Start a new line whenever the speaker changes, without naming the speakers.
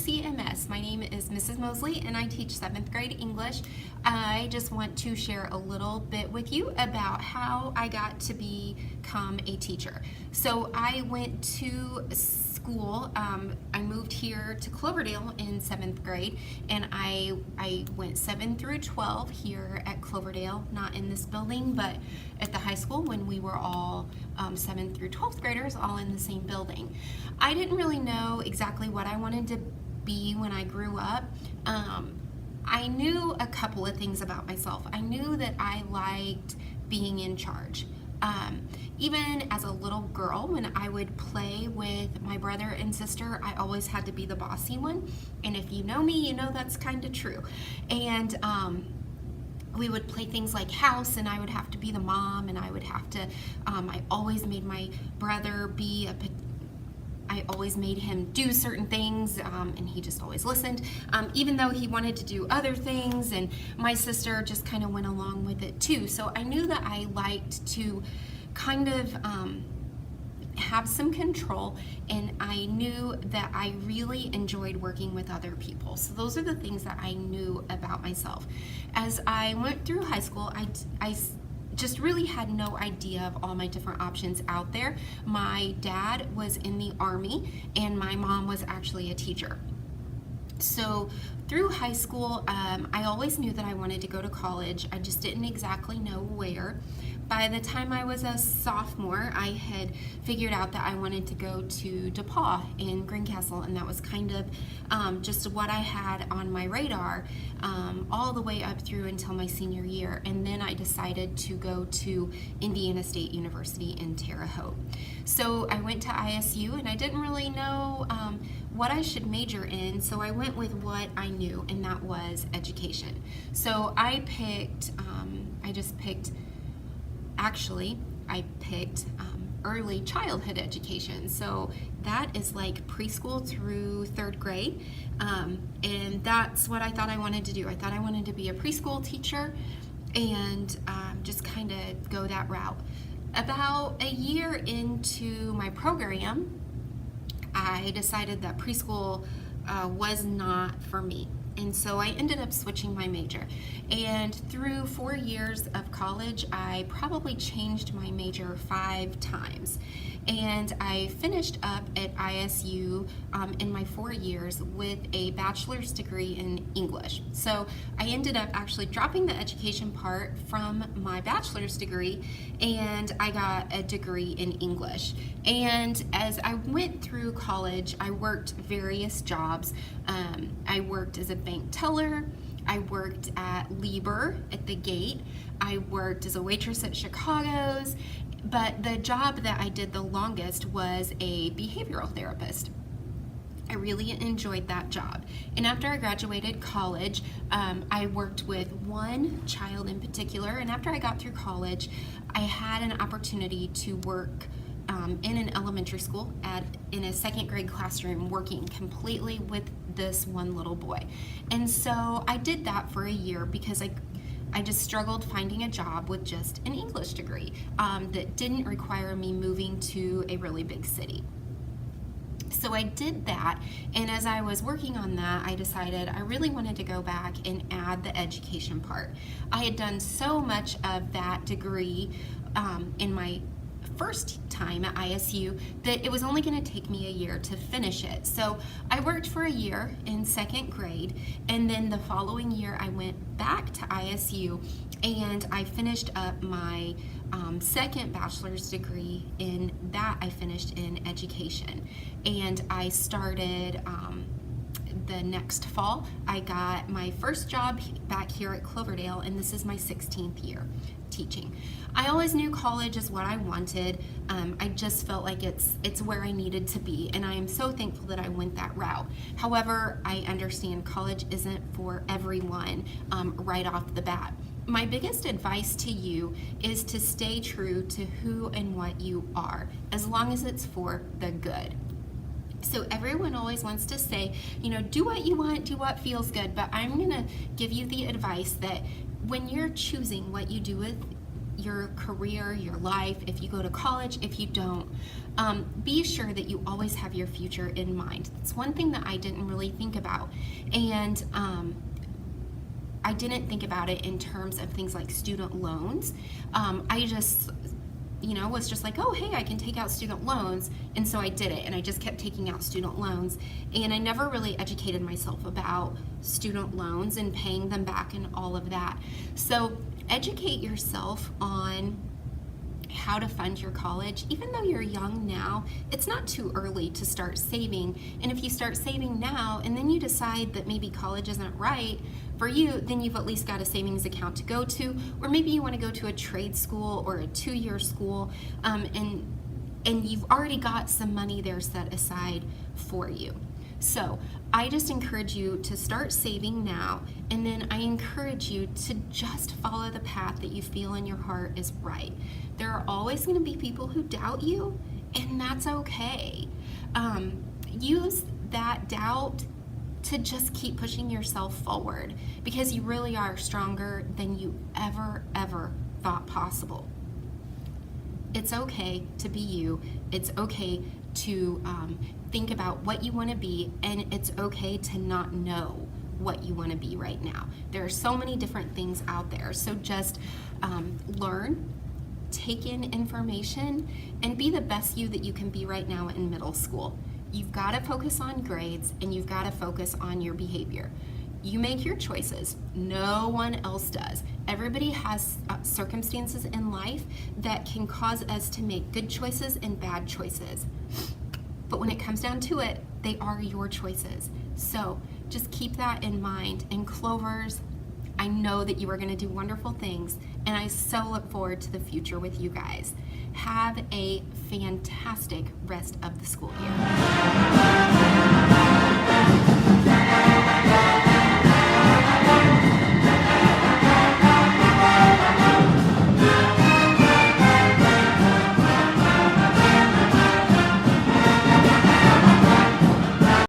CMS. My name is Mrs. Mosley and I teach 7th grade English. I just want to share a little bit with you about how I got to become a teacher. So I went to school. I moved here to Cloverdale in 7th grade, and I went 7 through 12 here at Cloverdale, not in this building, but at the high school when we were all 7th through 12th graders all in the same building. I didn't really know exactly what I wanted to be when I grew up. I knew a couple of things about myself. I knew that I liked being in charge. Even as a little girl, when I would play with my brother and sister, I always had to be the bossy one. And if you know me, you know that's kind of true. And we would play things like house, and I would have to be the mom, and I would have to, I always made my brother I always made him do certain things, and he just always listened, even though he wanted to do other things, and my sister just kind of went along with it too. So I knew that I liked to kind of have some control, and I knew that I really enjoyed working with other people. So those are the things that I knew about myself. As I went through high school, I just really had no idea of all my different options out there. My dad was in the Army, and my mom was actually a teacher. So through high school, I always knew that I wanted to go to college. I just didn't exactly know where. By the time I was a sophomore, I had figured out that I wanted to go to DePaul in Greencastle, and that was kind of just what I had on my radar all the way up through until my senior year. And then I decided to go to Indiana State University in Terre Haute. So I went to ISU, and I didn't really know what I should major in, so I went with what I knew, and that was education. So I picked early childhood education. So that is like preschool through 3rd grade, and that's what I thought I wanted to do. I thought I wanted to be a preschool teacher and just kind of go that route. About a year into my program, I decided that preschool was not for me. And so I ended up switching my major. And through 4 years of college, I probably changed my major 5 times. And I finished up at ISU in my 4 years with a bachelor's degree in English. So I ended up actually dropping the education part from my bachelor's degree, and I got a degree in English. And as I went through college, I worked various jobs. I worked as a bank teller. I worked at Lieber at the gate. I worked as a waitress at Chicago's. But the job that I did the longest was a behavioral therapist. I really enjoyed that job. And after I graduated college, I worked with one child in particular. And after I got through college, I had an opportunity to work in an elementary school in a 2nd grade classroom, working completely with this one little boy. And so I did that for a year because I just struggled finding a job with just an English degree that didn't require me moving to a really big city. So I did that, and as I was working on that, I decided I really wanted to go back and add the education part. I had done so much of that degree in my first time at ISU that it was only going to take me a year to finish it. So I worked for a year in 2nd grade, and then the following year I went back to ISU and I finished up my 2nd bachelor's degree. In that, I finished in education, and I started the next fall. I got my first job back here at Cloverdale, and this is my 16th year teaching. I always knew college is what I wanted. I just felt like it's where I needed to be, and I am so thankful that I went that route. However, I understand college isn't for everyone right off the bat. My biggest advice to you is to stay true to who and what you are, as long as it's for the good. So everyone always wants to say, do what you want, do what feels good, but I'm going to give you the advice that when you're choosing what you do with your career, your life, if you go to college, if you don't, be sure that you always have your future in mind. It's one thing that I didn't really think about. And I didn't think about it in terms of things like student loans. I just, was just like, oh, hey, I can take out student loans. And so I did it, and I just kept taking out student loans. And I never really educated myself about student loans and paying them back and all of that. So educate yourself on how to fund your college. Even though you're young now, it's not too early to start saving. And if you start saving now and then you decide that maybe college isn't right for you, then you've at least got a savings account to go to, or maybe you want to go to a trade school or a 2-year school, and you've already got some money there set aside for you. So I just encourage you to start saving now, and then I encourage you to just follow the path that you feel in your heart is right. There are always going to be people who doubt you, and that's okay. Use that doubt to just keep pushing yourself forward, because you really are stronger than you ever thought possible. It's okay to be you. It's okay to think about what you want to be, and it's okay to not know what you want to be right now. There are so many different things out there. So just learn, take in information, and be the best you that you can be right now in middle school. You've got to focus on grades, and you've got to focus on your behavior. You make your choices. No one else does. Everybody has circumstances in life that can cause us to make good choices and bad choices. But when it comes down to it, they are your choices. So just keep that in mind. And Clovers, I know that you are going to do wonderful things, and I so look forward to the future with you guys. Have a fantastic rest of the school year.